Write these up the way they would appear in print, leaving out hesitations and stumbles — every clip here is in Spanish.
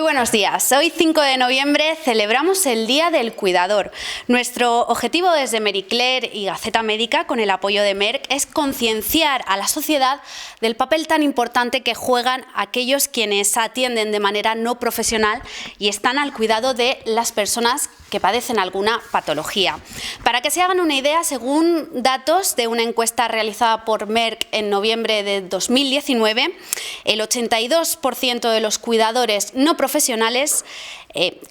buenos días. Hoy 5 de noviembre celebramos el Día del Cuidador. Nuestro objetivo desde Marie Claire y Gaceta Médica, con el apoyo de Merck, es concienciar a la sociedad del papel tan importante que juegan aquellos quienes atienden de manera no profesional y están al cuidado de las personas que padecen alguna patología. Para que se hagan una idea, según datos de una encuesta realizada por Merck en noviembre de 2019, el 82% de los cuidadores no profesionales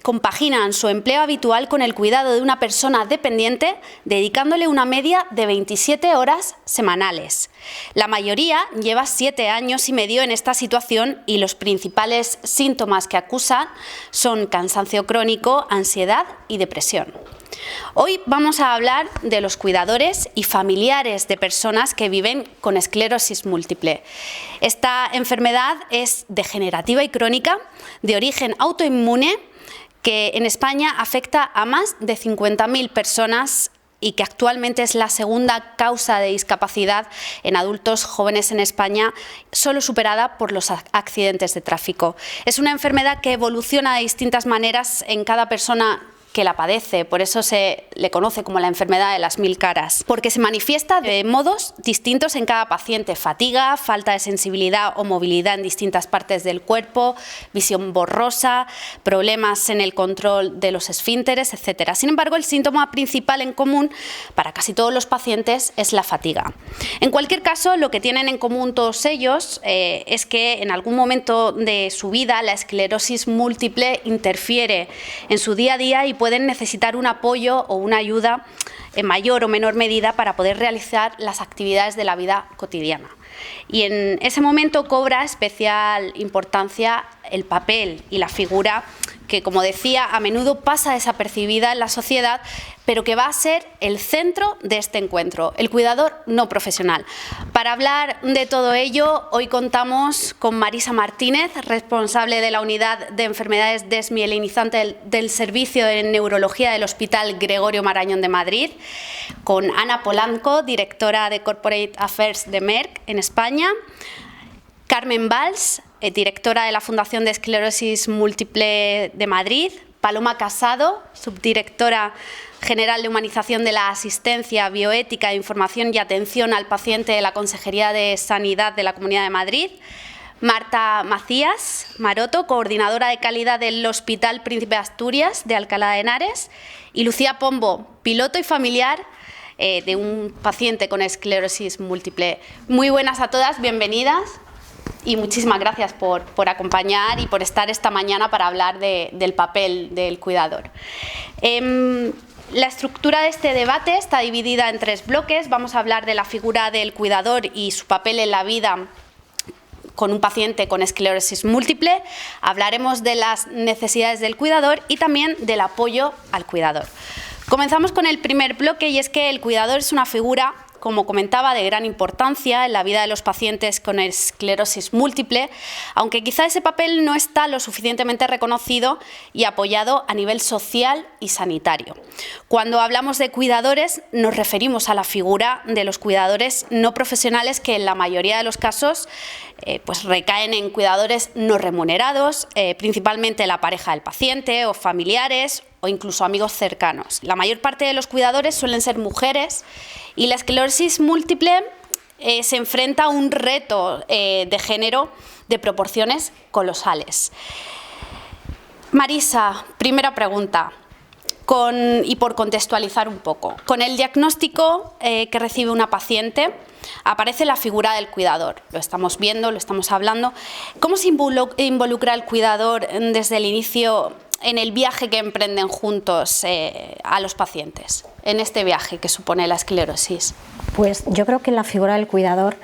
compaginan su empleo habitual con el cuidado de una persona dependiente, dedicándole una media de 27 horas semanales. La mayoría lleva 7 años y medio en esta situación y los principales síntomas que acusan son cansancio crónico, ansiedad y depresión. Hoy vamos a hablar de los cuidadores y familiares de personas que viven con esclerosis múltiple. Esta enfermedad es degenerativa y crónica, de origen autoinmune, que en España afecta a más de 50.000 personas y que actualmente es la segunda causa de discapacidad en adultos jóvenes en España, solo superada por los accidentes de tráfico. Es una enfermedad que evoluciona de distintas maneras en cada persona que la padece, por eso se le conoce como la enfermedad de las 1000 caras, porque se manifiesta de modos distintos en cada paciente: fatiga, falta de sensibilidad o movilidad en distintas partes del cuerpo, visión borrosa, problemas en el control de los esfínteres, etc. Sin embargo, el síntoma principal en común para casi todos los pacientes es la fatiga. En cualquier caso, lo que tienen en común todos ellos es que en algún momento de su vida la esclerosis múltiple interfiere en su día a día y pueden necesitar un apoyo o una ayuda en mayor o menor medida para poder realizar las actividades de la vida cotidiana. Y en ese momento cobra especial importancia el papel y la figura que, como decía, a menudo pasa desapercibida en la sociedad, pero que va a ser el centro de este encuentro, el cuidador no profesional. Para hablar de todo ello, hoy contamos con Marisa Martínez, responsable de la Unidad de Enfermedades Desmielinizantes del Servicio de Neurología del Hospital Gregorio Marañón de Madrid, con Ana Polanco, directora de Corporate Affairs de Merck en España, Carmen Valls, directora de la Fundación de Esclerosis Múltiple de Madrid, Paloma Casado, subdirectora general de Humanización de la Asistencia, Bioética, Información y Atención al Paciente de la Consejería de Sanidad de la Comunidad de Madrid, Marta Macías Maroto, coordinadora de calidad del Hospital Príncipe de Asturias de Alcalá de Henares, y Lucía Pombo, piloto y familiar de un paciente con esclerosis múltiple. Muy buenas a todas, bienvenidas. Y muchísimas gracias por acompañar y por estar esta mañana para hablar del papel del cuidador. La estructura de este debate está dividida en 3 bloques. Vamos a hablar de la figura del cuidador y su papel en la vida con un paciente con esclerosis múltiple. Hablaremos de las necesidades del cuidador y también del apoyo al cuidador. Comenzamos con el primer bloque, y es que el cuidador es una figura, como comentaba, de gran importancia en la vida de los pacientes con esclerosis múltiple, aunque quizá ese papel no está lo suficientemente reconocido y apoyado a nivel social y sanitario. Cuando hablamos de cuidadores, nos referimos a la figura de los cuidadores no profesionales, que en la mayoría de los casos pues recaen en cuidadores no remunerados, principalmente la pareja del paciente o familiares o incluso amigos cercanos. La mayor parte de los cuidadores suelen ser mujeres, y la esclerosis múltiple se enfrenta a un reto de género de proporciones colosales. Marisa, primera pregunta, y por contextualizar un poco. Con el diagnóstico que recibe una paciente, aparece la figura del cuidador. Lo estamos viendo, lo estamos hablando. ¿Cómo se involucra el cuidador desde el inicio en el viaje que emprenden juntos a los pacientes, en este viaje que supone la esclerosis? Pues yo creo que la figura del cuidador,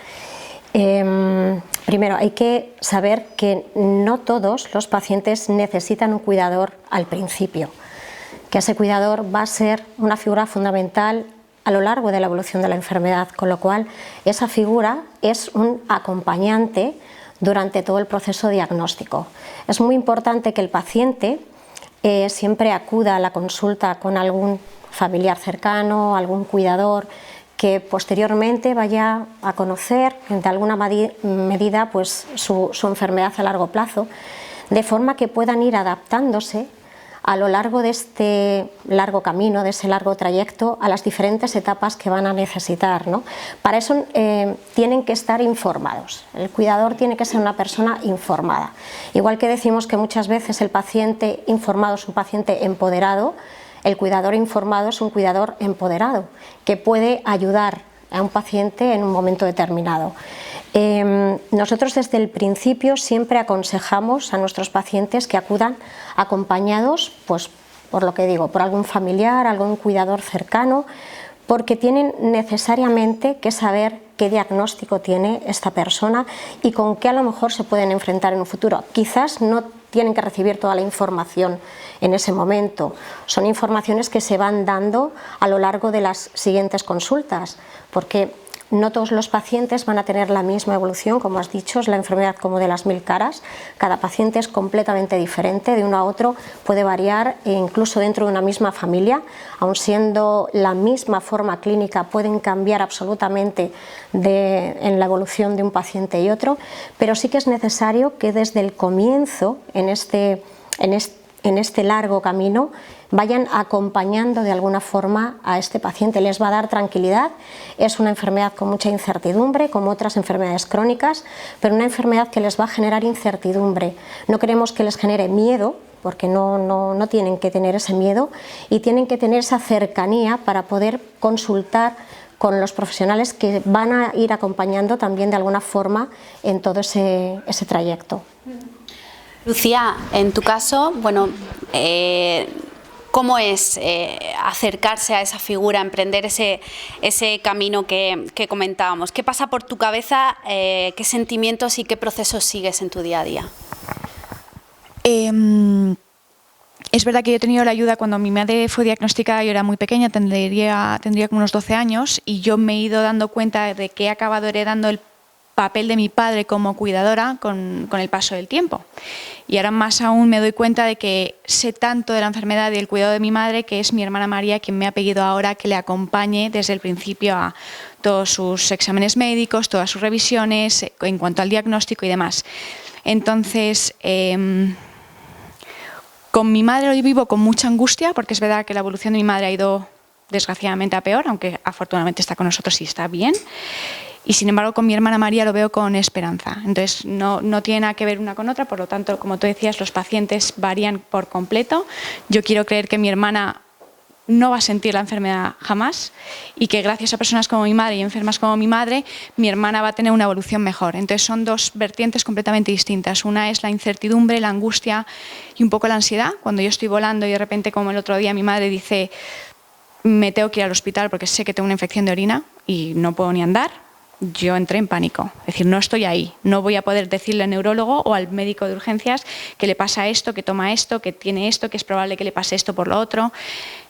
primero hay que saber que no todos los pacientes necesitan un cuidador al principio, que ese cuidador va a ser una figura fundamental a lo largo de la evolución de la enfermedad, con lo cual esa figura es un acompañante durante todo el proceso diagnóstico. Es muy importante que el paciente siempre acuda a la consulta con algún familiar cercano, algún cuidador, que posteriormente vaya a conocer de alguna medida pues, su enfermedad a largo plazo, de forma que puedan ir adaptándose a lo largo de este largo camino, de ese largo trayecto, a las diferentes etapas que van a necesitar, ¿no? Para eso tienen que estar informados. El cuidador tiene que ser una persona informada. Igual que decimos que muchas veces el paciente informado es un paciente empoderado, el cuidador informado es un cuidador empoderado, que puede ayudar a un paciente en un momento determinado. Nosotros desde el principio siempre aconsejamos a nuestros pacientes que acudan acompañados, pues por lo que digo, por algún familiar, algún cuidador cercano, porque tienen necesariamente que saber qué diagnóstico tiene esta persona y con qué a lo mejor se pueden enfrentar en un futuro. Quizás no tienen que recibir toda la información en ese momento, son informaciones que se van dando a lo largo de las siguientes consultas, porque no todos los pacientes van a tener la misma evolución, como has dicho, es la enfermedad como de las 1000 caras, cada paciente es completamente diferente, de uno a otro puede variar e incluso dentro de una misma familia, aun siendo la misma forma clínica, pueden cambiar absolutamente en la evolución de un paciente y otro, pero sí que es necesario que desde el comienzo, en este largo camino, vayan acompañando de alguna forma a este paciente. Les va a dar tranquilidad, es una enfermedad con mucha incertidumbre, como otras enfermedades crónicas, pero una enfermedad que les va a generar incertidumbre. No queremos que les genere miedo, porque no tienen que tener ese miedo y tienen que tener esa cercanía para poder consultar con los profesionales que van a ir acompañando también de alguna forma en todo ese trayecto. Lucía, en tu caso, bueno, ¿cómo es acercarse a esa figura, emprender ese camino que comentábamos? ¿Qué pasa por tu cabeza? ¿Qué sentimientos y qué procesos sigues en tu día a día? Es verdad que yo he tenido la ayuda cuando mi madre fue diagnosticada, yo era muy pequeña, tendría como unos 12 años, y yo me he ido dando cuenta de que he acabado heredando el papel de mi padre como cuidadora con el paso del tiempo. Y ahora más aún me doy cuenta de que sé tanto de la enfermedad y el cuidado de mi madre, que es mi hermana María quien me ha pedido ahora que le acompañe desde el principio a todos sus exámenes médicos, todas sus revisiones, en cuanto al diagnóstico y demás. Entonces, con mi madre lo vivo con mucha angustia, porque es verdad que la evolución de mi madre ha ido desgraciadamente a peor, aunque afortunadamente está con nosotros y está bien. Y sin embargo con mi hermana María lo veo con esperanza. Entonces no tiene nada que ver una con otra, por lo tanto, como tú decías, los pacientes varían por completo. Yo quiero creer que mi hermana no va a sentir la enfermedad jamás y que gracias a personas como mi madre y enfermas como mi madre, mi hermana va a tener una evolución mejor. Entonces son dos vertientes completamente distintas. Una es la incertidumbre, la angustia y un poco la ansiedad. Cuando yo estoy volando y de repente, como el otro día, mi madre dice: me tengo que ir al hospital porque sé que tengo una infección de orina y no puedo ni andar. Yo entré en pánico, es decir, no estoy ahí, no voy a poder decirle al neurólogo o al médico de urgencias que le pasa esto, que toma esto, que tiene esto, que es probable que le pase esto por lo otro,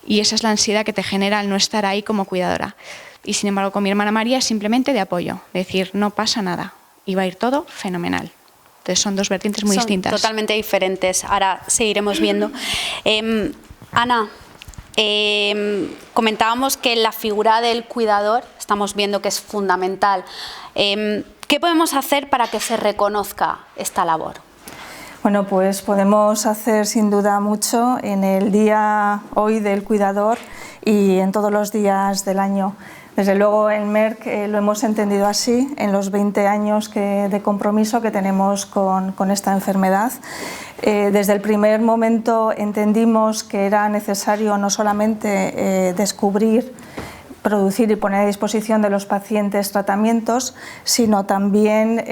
y esa es la ansiedad que te genera el no estar ahí como cuidadora. Y sin embargo con mi hermana María es simplemente de apoyo, decir no pasa nada y va a ir todo fenomenal. Entonces son dos vertientes muy distintas. Totalmente diferentes, ahora seguiremos viendo. Ana, comentábamos que la figura del cuidador, estamos viendo que es fundamental. ¿Qué podemos hacer para que se reconozca esta labor? Bueno, pues podemos hacer sin duda mucho en el día hoy del cuidador y en todos los días del año. Desde luego en Merck lo hemos entendido así en los 20 años de compromiso que tenemos con esta enfermedad. Desde el primer momento entendimos que era necesario no solamente descubrir, producir y poner a disposición de los pacientes tratamientos, sino también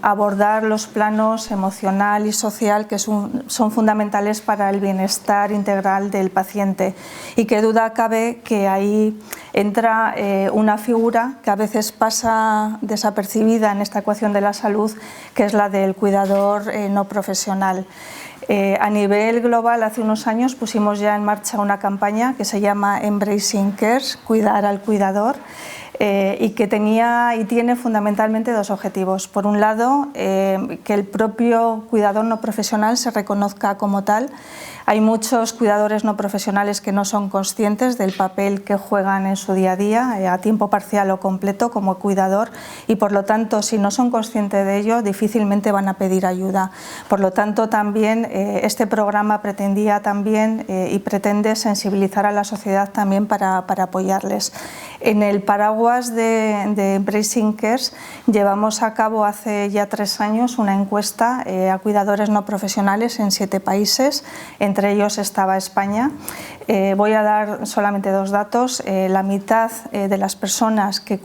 abordar los planos emocional y social que son fundamentales para el bienestar integral del paciente. Y qué duda cabe que ahí entra una figura que a veces pasa desapercibida en esta ecuación de la salud, que es la del cuidador no profesional. A nivel global, hace unos años pusimos ya en marcha una campaña que se llama Embracing Care, cuidar al cuidador, y que tenía y tiene fundamentalmente dos objetivos. Por un lado, que el propio cuidador no profesional se reconozca como tal. Hay muchos cuidadores no profesionales que no son conscientes del papel que juegan en su día a día, a tiempo parcial o completo como cuidador, y por lo tanto, si no son conscientes de ello, difícilmente van a pedir ayuda. Por lo tanto, también este programa pretendía también y pretende sensibilizar a la sociedad también para apoyarles. En el paraguas de Embracing Cares llevamos a cabo hace ya 3 años una encuesta a cuidadores no profesionales en 7 países, entre ellos estaba España. Voy a dar solamente 2 datos. La mitad de las personas que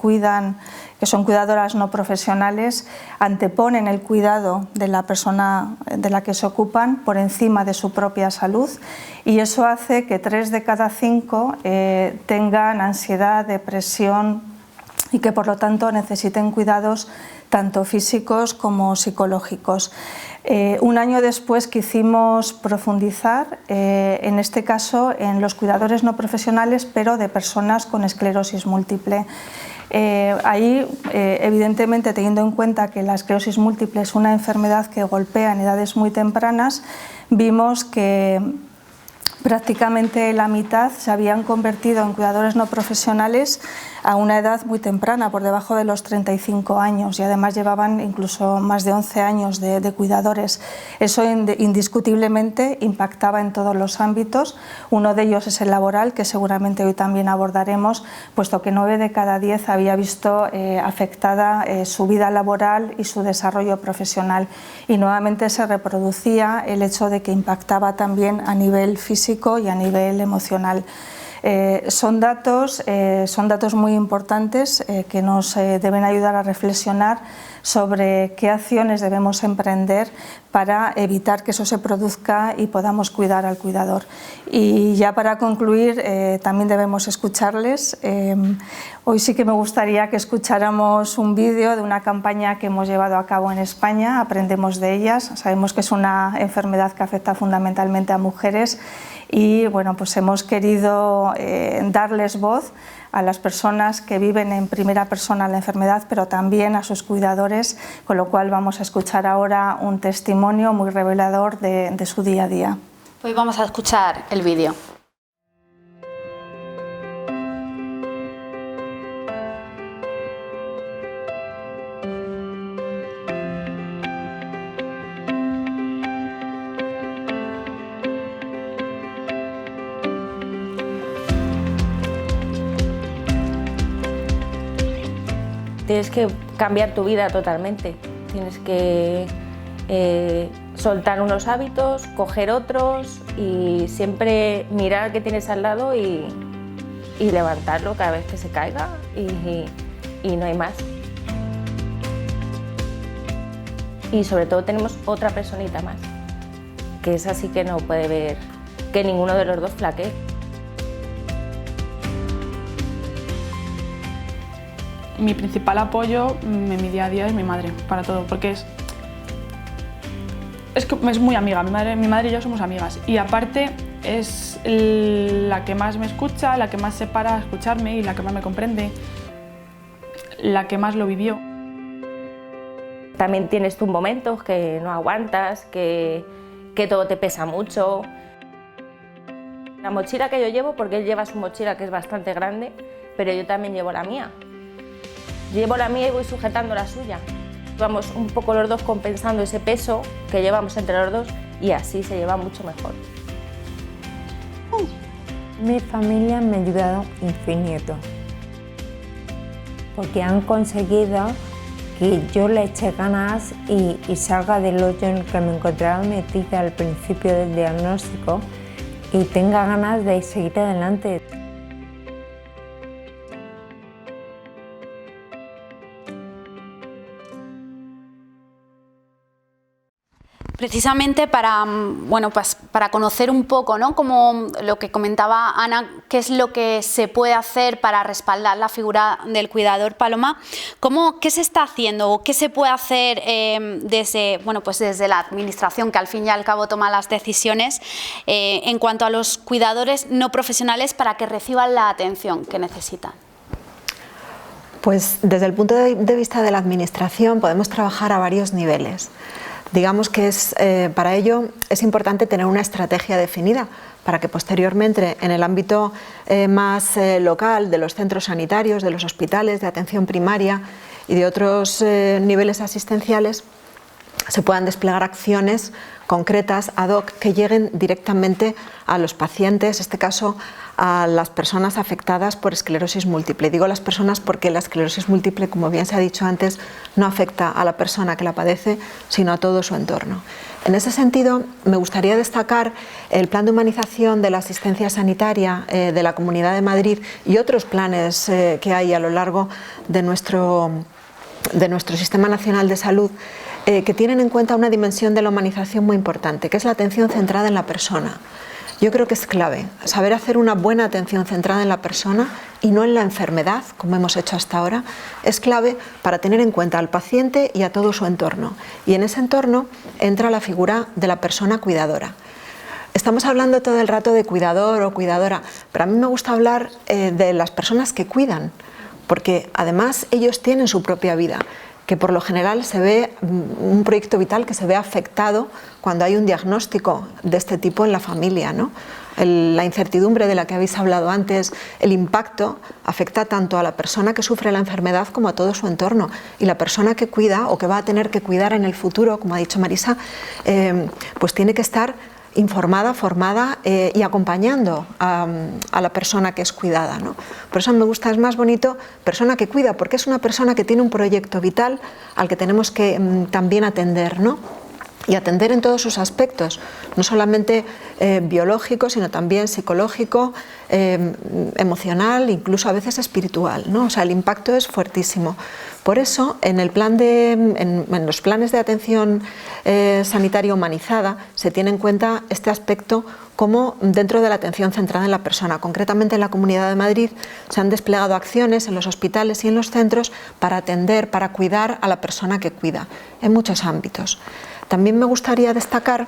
son cuidadoras no profesionales anteponen el cuidado de la persona de la que se ocupan por encima de su propia salud, y eso hace que 3 de cada 5 tengan ansiedad, depresión y que por lo tanto necesiten cuidados tanto físicos como psicológicos. Un año después quisimos profundizar, en este caso en los cuidadores no profesionales, pero de personas con esclerosis múltiple. Ahí, evidentemente, teniendo en cuenta que la esclerosis múltiple es una enfermedad que golpea en edades muy tempranas, vimos que prácticamente la mitad se habían convertido en cuidadores no profesionales a una edad muy temprana, por debajo de los 35 años, y además llevaban incluso más de 11 años de cuidadores. Eso indiscutiblemente impactaba en todos los ámbitos. Uno de ellos es el laboral, que seguramente hoy también abordaremos, puesto que 9 de cada 10 había visto afectada su vida laboral y su desarrollo profesional. Y nuevamente se reproducía el hecho de que impactaba también a nivel físico y a nivel emocional. Son datos muy importantes que nos deben ayudar a reflexionar sobre qué acciones debemos emprender para evitar que eso se produzca y podamos cuidar al cuidador. Y ya para concluir, también debemos escucharles. Hoy sí que me gustaría que escucháramos un vídeo de una campaña que hemos llevado a cabo en España, Aprendemos de ellas. Sabemos que es una enfermedad que afecta fundamentalmente a mujeres, y bueno, pues hemos querido darles voz a las personas que viven en primera persona la enfermedad, pero también a sus cuidadores, con lo cual vamos a escuchar ahora un testimonio muy revelador de su día a día. Hoy vamos a escuchar el vídeo. Tienes que cambiar tu vida totalmente, tienes que soltar unos hábitos, coger otros y siempre mirar qué tienes al lado y levantarlo cada vez que se caiga y no hay más. Y sobre todo tenemos otra personita más, que es así que no puede ver que ninguno de los dos flaquee. Mi principal apoyo en mi día a día es mi madre, para todo, porque es muy amiga. Mi madre y yo somos amigas, y aparte es la que más me escucha, la que más se para a escucharme y la que más me comprende, la que más lo vivió. También tienes tus momentos que no aguantas, que todo te pesa mucho. La mochila que yo llevo, porque él lleva su mochila que es bastante grande, pero yo también llevo la mía. Llevo la mía y voy sujetando la suya. Vamos un poco los dos compensando ese peso que llevamos entre los dos, y así se lleva mucho mejor. Mi familia me ha ayudado infinito, porque han conseguido que yo le eche ganas y salga del hoyo en el que me encontraba metida al principio del diagnóstico y tenga ganas de seguir adelante. Precisamente para, bueno, pues para conocer un poco, ¿no?, como lo que comentaba Ana, qué es lo que se puede hacer para respaldar la figura del cuidador. Paloma, ¿qué se está haciendo o qué se puede hacer desde la administración, que al fin y al cabo toma las decisiones, en cuanto a los cuidadores no profesionales para que reciban la atención que necesitan? Pues desde el punto de vista de la administración podemos trabajar a varios niveles. Digamos que para ello es importante tener una estrategia definida para que posteriormente en el ámbito más local de los centros sanitarios, de los hospitales, de atención primaria y de otros niveles asistenciales se puedan desplegar acciones concretas ad hoc que lleguen directamente a los pacientes, en este caso a las personas afectadas por esclerosis múltiple. Digo las personas porque la esclerosis múltiple, como bien se ha dicho antes, no afecta a la persona que la padece, sino a todo su entorno. En ese sentido, me gustaría destacar el plan de humanización de la asistencia sanitaria de la Comunidad de Madrid y otros planes que hay a lo largo de nuestro Sistema Nacional de Salud, que tienen en cuenta una dimensión de la humanización muy importante, que es la atención centrada en la persona. Yo creo que es clave saber hacer una buena atención centrada en la persona y no en la enfermedad, como hemos hecho hasta ahora. Es clave para tener en cuenta al paciente y a todo su entorno. Y en ese entorno entra la figura de la persona cuidadora. Estamos hablando todo el rato de cuidador o cuidadora, pero a mí me gusta hablar de las personas que cuidan, porque además ellos tienen su propia vida, que por lo general se ve un proyecto vital que se ve afectado cuando hay un diagnóstico de este tipo en la familia, ¿no? La incertidumbre de la que habéis hablado antes, el impacto afecta tanto a la persona que sufre la enfermedad como a todo su entorno, y la persona que cuida o que va a tener que cuidar en el futuro, como ha dicho Marisa, pues tiene que estar informada, formada y acompañando a la persona que es cuidada, ¿no? Por eso me gusta, es más bonito persona que cuida, porque es una persona que tiene un proyecto vital al que tenemos que también atender, ¿no? Y atender en todos sus aspectos, no solamente biológico, sino también psicológico, emocional, incluso a veces espiritual, ¿no? O sea, el impacto es fuertísimo. Por eso, en los planes de atención sanitaria humanizada se tiene en cuenta este aspecto como dentro de la atención centrada en la persona. Concretamente en la Comunidad de Madrid se han desplegado acciones en los hospitales y en los centros para atender, para cuidar a la persona que cuida, en muchos ámbitos. También me gustaría destacar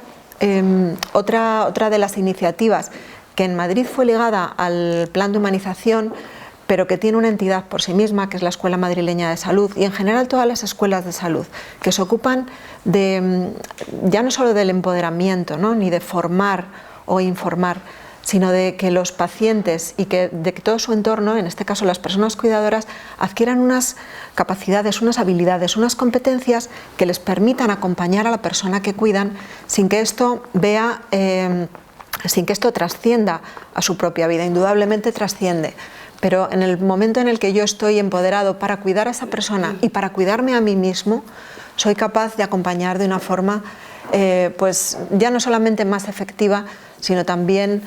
otra de las iniciativas que en Madrid fue ligada al plan de humanización, pero que tiene una entidad por sí misma, que es la Escuela Madrileña de Salud, y en general todas las escuelas de salud, que se ocupan ya no solo del empoderamiento, ¿no?, ni de formar o informar, sino de que los pacientes y de que todo su entorno, en este caso las personas cuidadoras, adquieran unas capacidades, unas habilidades, unas competencias que les permitan acompañar a la persona que cuidan sin que esto trascienda a su propia vida. Indudablemente trasciende, pero en el momento en el que yo estoy empoderado para cuidar a esa persona y para cuidarme a mí mismo, soy capaz de acompañar de una forma pues ya no solamente más efectiva, sino también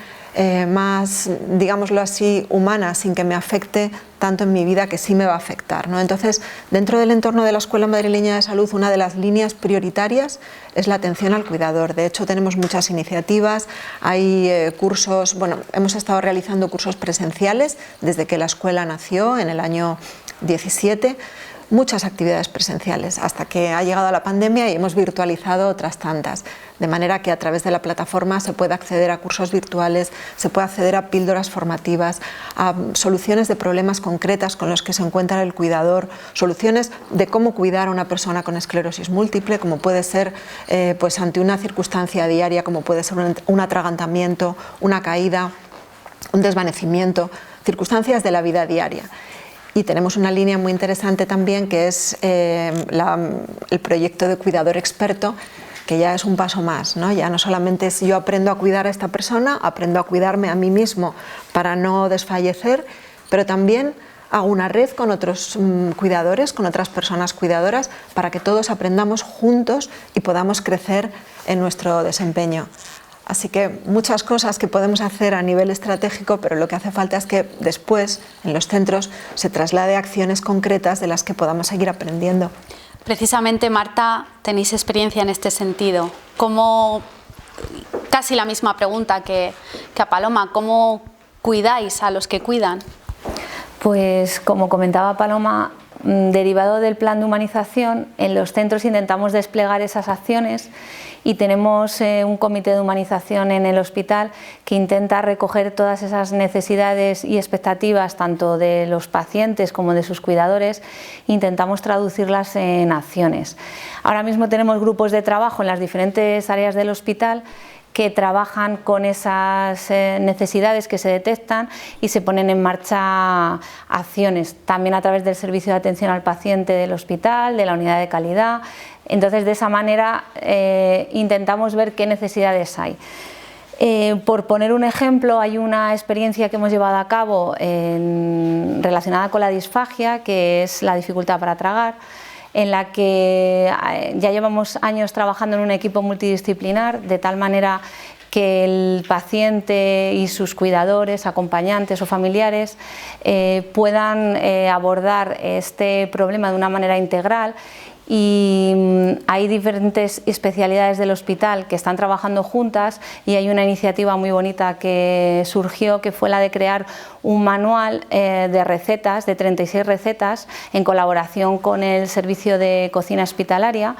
más, digámoslo así, humana, sin que me afecte tanto en mi vida, que sí me va a afectar, ¿no? Entonces, dentro del entorno de la Escuela Madrileña de Salud, una de las líneas prioritarias es la atención al cuidador. De hecho, tenemos muchas iniciativas, hay cursos, bueno, hemos estado realizando cursos presenciales desde que la escuela nació en el año 17, muchas actividades presenciales, hasta que ha llegado la pandemia y hemos virtualizado otras tantas, de manera que a través de la plataforma se puede acceder a cursos virtuales, se puede acceder a píldoras formativas, a soluciones de problemas concretas con los que se encuentra el cuidador, soluciones de cómo cuidar a una persona con esclerosis múltiple, como puede ser pues ante una circunstancia diaria, como puede ser un atragantamiento, una caída, un desvanecimiento, circunstancias de la vida diaria. Y tenemos una línea muy interesante también, que es el proyecto de cuidador experto, que ya es un paso más, ¿no? Ya no solamente es yo aprendo a cuidar a esta persona, aprendo a cuidarme a mí mismo para no desfallecer, pero también hago una red con otros cuidadores, con otras personas cuidadoras, para que todos aprendamos juntos y podamos crecer en nuestro desempeño. Así que muchas cosas que podemos hacer a nivel estratégico, pero lo que hace falta es que después en los centros se traslade a acciones concretas de las que podamos seguir aprendiendo. Precisamente, Marta, tenéis experiencia en este sentido. ¿Cómo, casi la misma pregunta que a Paloma, cómo cuidáis a los que cuidan? Pues como comentaba Paloma, derivado del plan de humanización, en los centros intentamos desplegar esas acciones y tenemos un comité de humanización en el hospital que intenta recoger todas esas necesidades y expectativas tanto de los pacientes como de sus cuidadores. Intentamos traducirlas en acciones. Ahora mismo tenemos grupos de trabajo en las diferentes áreas del hospital que trabajan con esas necesidades que se detectan y se ponen en marcha acciones, también a través del servicio de atención al paciente del hospital, de la unidad de calidad. Entonces, de esa manera intentamos ver qué necesidades hay. Por poner un ejemplo, hay una experiencia que hemos llevado a cabo relacionada con la disfagia, que es la dificultad para tragar, en la que ya llevamos años trabajando en un equipo multidisciplinar, de tal manera que el paciente y sus cuidadores, acompañantes o familiares puedan abordar este problema de una manera integral. Y hay diferentes especialidades del hospital que están trabajando juntas y hay una iniciativa muy bonita que surgió, que fue la de crear un manual de recetas, de 36 recetas, en colaboración con el servicio de cocina hospitalaria,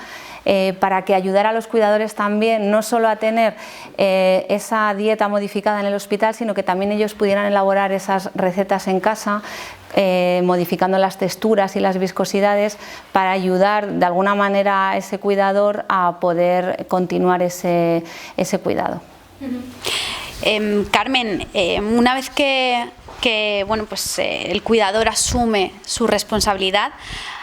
para que ayudara a los cuidadores también no solo a tener esa dieta modificada en el hospital, sino que también ellos pudieran elaborar esas recetas en casa, modificando las texturas y las viscosidades para ayudar de alguna manera a ese cuidador a poder continuar ese cuidado. Carmen, una vez que el cuidador asume su responsabilidad,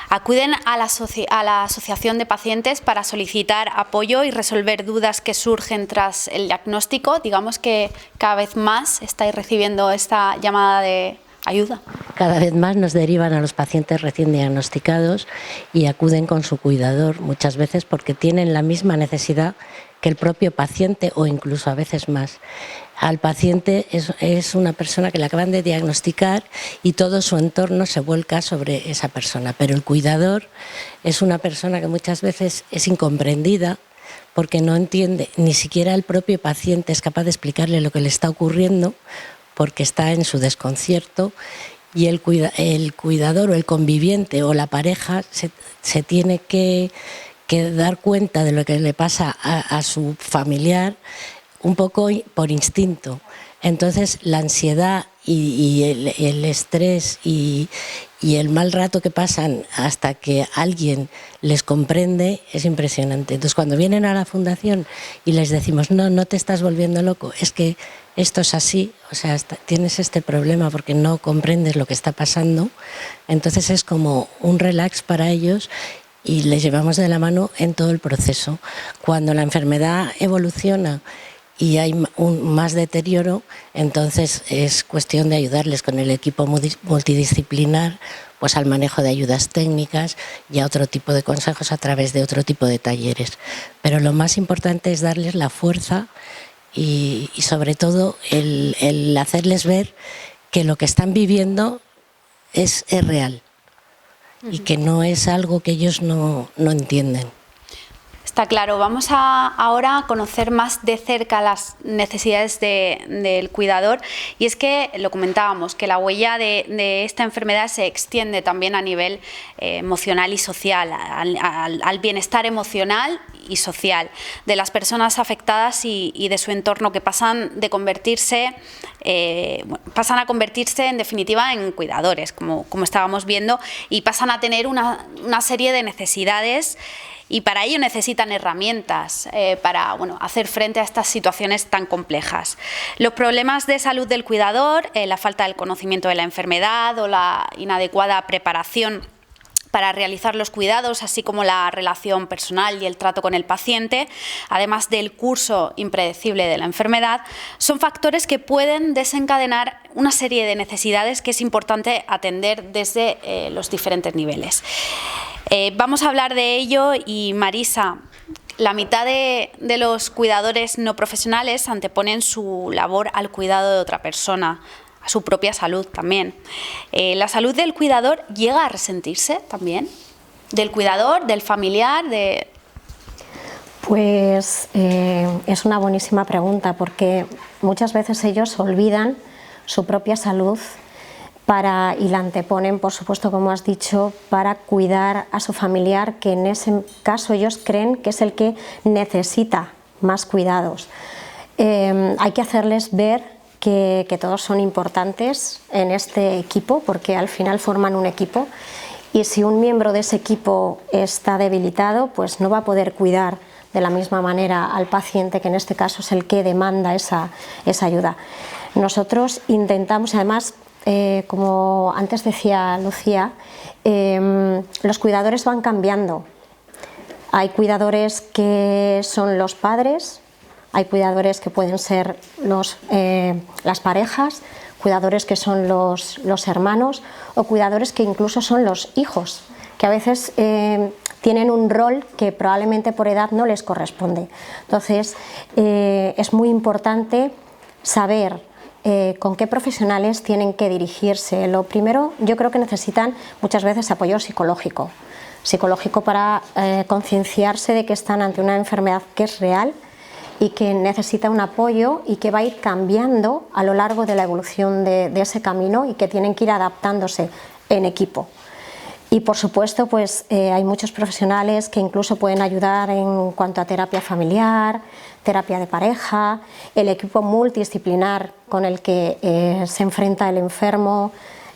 acuden a la asociación de pacientes para solicitar apoyo y resolver dudas que surgen tras el diagnóstico. Digamos que cada vez más estáis recibiendo esta llamada de ayuda. Cada vez más nos derivan a los pacientes recién diagnosticados y acuden con su cuidador, muchas veces porque tienen la misma necesidad que el propio paciente o incluso a veces más. Al paciente es una persona que le acaban de diagnosticar y todo su entorno se vuelca sobre esa persona, pero el cuidador es una persona que muchas veces es incomprendida porque no entiende, ni siquiera el propio paciente es capaz de explicarle lo que le está ocurriendo porque está en su desconcierto, y el cuidador o el conviviente o la pareja se tiene que dar cuenta de lo que le pasa a su familiar un poco por instinto. Entonces la ansiedad y el estrés y el mal rato que pasan hasta que alguien les comprende es impresionante. Entonces cuando vienen a la fundación y les decimos no te estás volviendo loco, es que esto es así, o sea, tienes este problema porque no comprendes lo que está pasando, entonces es como un relax para ellos y les llevamos de la mano en todo el proceso. Cuando la enfermedad evoluciona y hay más deterioro, entonces es cuestión de ayudarles con el equipo multidisciplinar pues al manejo de ayudas técnicas y a otro tipo de consejos a través de otro tipo de talleres. Pero lo más importante es darles la fuerza y sobre todo el hacerles ver que lo que están viviendo es real y que no es algo que ellos no entienden. Está claro. Vamos ahora a conocer más de cerca las necesidades del cuidador, y es que lo comentábamos, que la huella de esta enfermedad se extiende también a nivel emocional y social, al bienestar emocional y social de las personas afectadas y de su entorno, que pasan a convertirse en definitiva en cuidadores, como estábamos viendo, y pasan a tener una serie de necesidades. Y para ello necesitan herramientas para hacer frente a estas situaciones tan complejas. Los problemas de salud del cuidador, la falta del conocimiento de la enfermedad o la inadecuada preparación para realizar los cuidados, así como la relación personal y el trato con el paciente, además del curso impredecible de la enfermedad, son factores que pueden desencadenar una serie de necesidades que es importante atender desde los diferentes niveles. Vamos a hablar de ello y Marisa, la mitad de los cuidadores no profesionales anteponen su labor al cuidado de otra persona, a su propia salud también. ¿La salud del cuidador llega a resentirse también? ¿Del cuidador, del familiar? Pues es una buenísima pregunta, porque muchas veces ellos olvidan su propia salud y la anteponen, por supuesto, como has dicho, para cuidar a su familiar, que en ese caso ellos creen que es el que necesita más cuidados. Hay que hacerles ver que todos son importantes en este equipo, porque al final forman un equipo, y si un miembro de ese equipo está debilitado, pues no va a poder cuidar de la misma manera al paciente, que en este caso es el que demanda esa ayuda. Nosotros intentamos, además, como antes decía Lucía, los cuidadores van cambiando. Hay cuidadores que son los padres, hay cuidadores que pueden ser las parejas, cuidadores que son los hermanos, o cuidadores que incluso son los hijos, que a veces tienen un rol que probablemente por edad no les corresponde. Entonces, es muy importante saber con qué profesionales tienen que dirigirse. Lo primero, yo creo que necesitan muchas veces apoyo psicológico para concienciarse de que están ante una enfermedad que es real y que necesita un apoyo y que va a ir cambiando a lo largo de la evolución de ese camino, y que tienen que ir adaptándose en equipo. Y por supuesto, pues hay muchos profesionales que incluso pueden ayudar en cuanto a terapia familiar, terapia de pareja, el equipo multidisciplinar con el que se enfrenta el enfermo,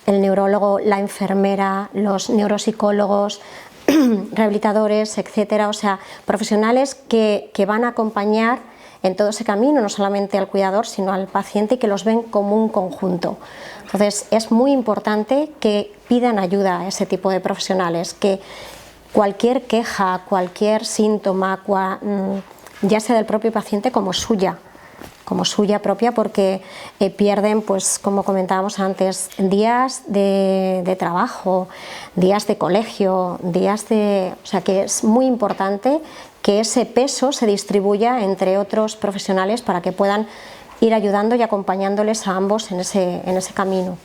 el neurólogo, la enfermera, los neuropsicólogos, rehabilitadores, etcétera. O sea, profesionales que van a acompañar en todo ese camino, no solamente al cuidador, sino al paciente, y que los ven como un conjunto. Entonces, es muy importante que pidan ayuda a ese tipo de profesionales, que cualquier queja, cualquier síntoma, ya sea del propio paciente como suya propia, porque pierden, pues como comentábamos antes, días de trabajo, días de colegio, o sea que es muy importante que ese peso se distribuya entre otros profesionales para que puedan ir ayudando y acompañándoles a ambos en ese camino.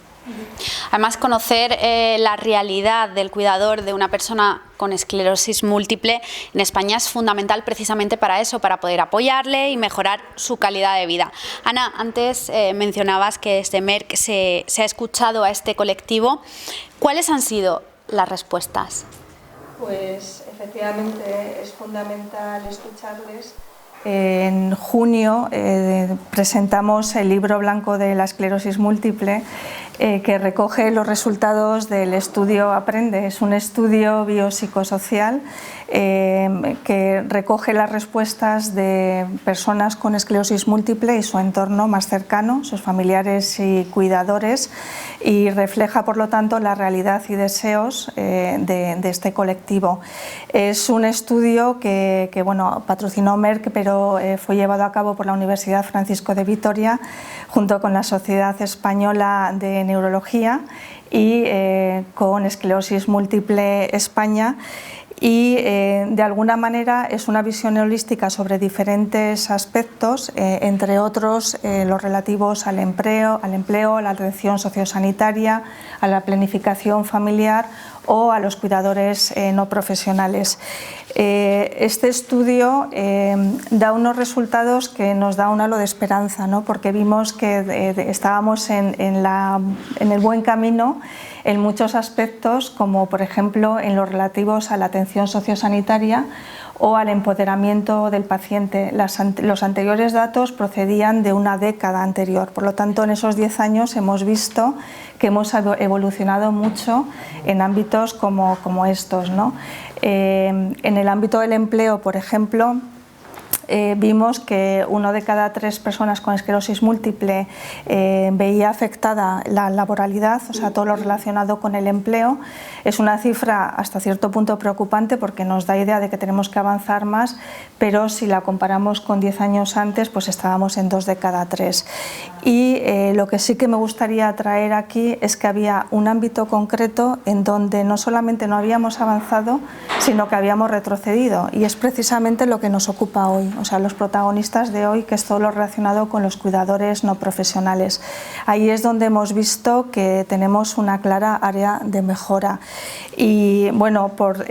Además, conocer la realidad del cuidador de una persona con esclerosis múltiple en España es fundamental precisamente para eso, para poder apoyarle y mejorar su calidad de vida. Ana, antes mencionabas que desde Merck se ha escuchado a este colectivo. ¿Cuáles han sido las respuestas? Pues efectivamente es fundamental escucharles. En junio presentamos el libro blanco de la esclerosis múltiple, que recoge los resultados del estudio Aprende. Es un estudio biopsicosocial que recoge las respuestas de personas con esclerosis múltiple y su entorno más cercano, sus familiares y cuidadores, y refleja, por lo tanto, la realidad y deseos de este colectivo. Es un estudio que patrocinó Merck, pero fue llevado a cabo por la Universidad Francisco de Vitoria junto con la Sociedad Española de Neurología y con Esclerosis Múltiple España. Y de alguna manera es una visión holística sobre diferentes aspectos, entre otros los relativos al empleo, a la atención sociosanitaria, a la planificación familiar o a los cuidadores no profesionales. Este estudio da unos resultados que nos da un halo de esperanza, ¿no? Porque vimos que estábamos en el buen camino en muchos aspectos, como por ejemplo en los relativos a la atención sociosanitaria o al empoderamiento del paciente. Los anteriores datos procedían de una década anterior, por lo tanto en esos 10 años hemos visto que hemos evolucionado mucho en ámbitos como estos, ¿no? En el ámbito del empleo, por ejemplo, vimos que 1 de cada 3 personas con esclerosis múltiple veía afectada la laboralidad, o sea, todo lo relacionado con el empleo. Es una cifra hasta cierto punto preocupante porque nos da idea de que tenemos que avanzar más, pero si la comparamos con 10 años antes, pues estábamos en 2 de cada 3. Y lo que sí que me gustaría traer aquí es que había un ámbito concreto en donde no solamente no habíamos avanzado, sino que habíamos retrocedido, y es precisamente lo que nos ocupa hoy. o sea, los protagonistas de hoy, que es todo lo relacionado con los cuidadores no profesionales. Ahí es donde hemos visto que tenemos una clara área de mejora. Y bueno, por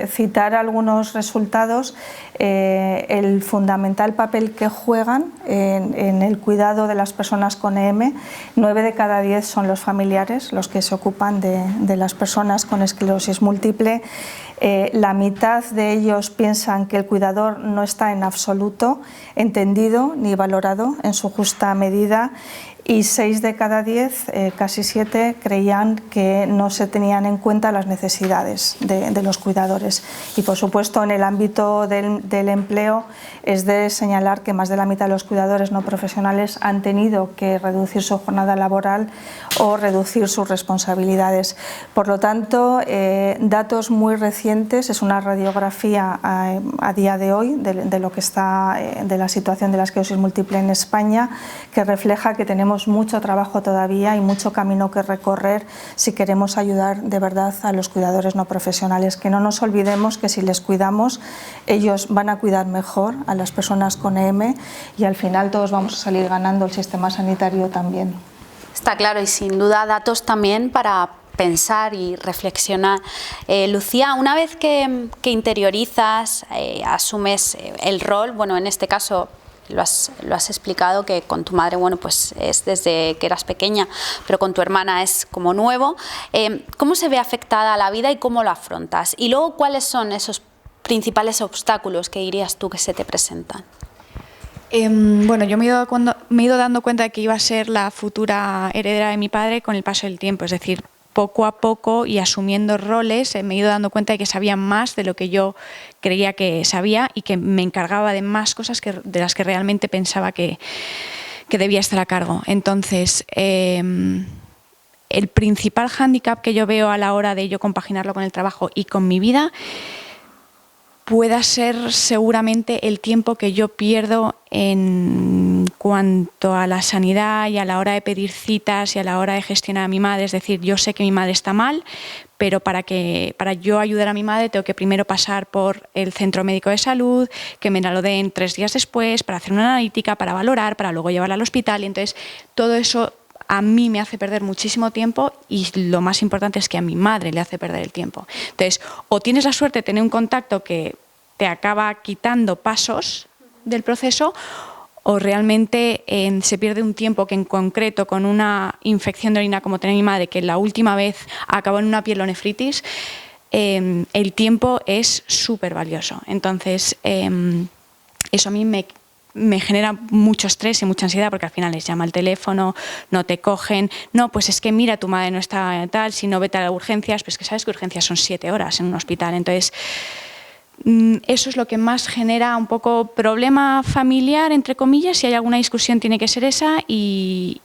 citar algunos resultados, el fundamental papel que juegan en el cuidado de las personas con EM, 9 de cada 10 son los familiares los que se ocupan de las personas con esclerosis múltiple. La mitad de ellos piensan que el cuidador no está en absoluto entendido ni valorado en su justa medida, y 6 de cada 10, casi 7, creían que no se tenían en cuenta las necesidades de los cuidadores. Y por supuesto, en el ámbito del empleo es de señalar que más de la mitad de los cuidadores no profesionales han tenido que reducir su jornada laboral o reducir sus responsabilidades. Por lo tanto, datos muy recientes, es una radiografía a día de hoy de lo que está, de la situación de la esclerosis múltiple en España, que refleja que tenemos mucho trabajo todavía y mucho camino que recorrer si queremos ayudar de verdad a los cuidadores no profesionales. Que no nos olvidemos que si les cuidamos, ellos van a cuidar mejor a las personas con EM y al final todos vamos a salir ganando, el sistema sanitario también. Está claro, y sin duda datos también para pensar y reflexionar. Lucía, una vez que interiorizas, asumes el rol, bueno, en este caso lo has explicado, que con tu madre, bueno, pues es desde que eras pequeña, pero con tu hermana es como nuevo. ¿Cómo se ve afectada la vida y cómo lo afrontas? Y luego, ¿cuáles son esos principales obstáculos que dirías tú que se te presentan? Bueno, yo me he ido dando cuenta de que iba a ser la futura heredera de mi padre con el paso del tiempo, es decir, poco a poco y asumiendo roles me he ido dando cuenta de que sabía más de lo que yo creía que sabía y que me encargaba de más cosas de las que realmente pensaba que debía estar a cargo. Entonces, el principal hándicap que yo veo a la hora de yo compaginarlo con el trabajo y con mi vida pueda ser seguramente el tiempo que yo pierdo en cuanto a la sanidad y a la hora de pedir citas y a la hora de gestionar a mi madre. Es decir, yo sé que mi madre está mal, pero para yo ayudar a mi madre tengo que primero pasar por el centro médico de salud, que me lo den 3 días después, para hacer una analítica, para valorar, para luego llevarla al hospital. Y entonces todo eso a mí me hace perder muchísimo tiempo y lo más importante es que a mi madre le hace perder el tiempo. Entonces, o tienes la suerte de tener un contacto que te acaba quitando pasos del proceso, o realmente se pierde un tiempo que en concreto con una infección de orina como tenía mi madre, que la última vez acabó en una pielonefritis, el tiempo es súper valioso. Entonces, eso a mí me genera mucho estrés y mucha ansiedad, porque al final les llama el teléfono, no te cogen, no, pues es que mira, tu madre no está tal, si no, vete a las urgencias, pues que sabes que urgencias son 7 horas en un hospital. Entonces, eso es lo que más genera un poco problema familiar, entre comillas. Si hay alguna discusión tiene que ser esa, y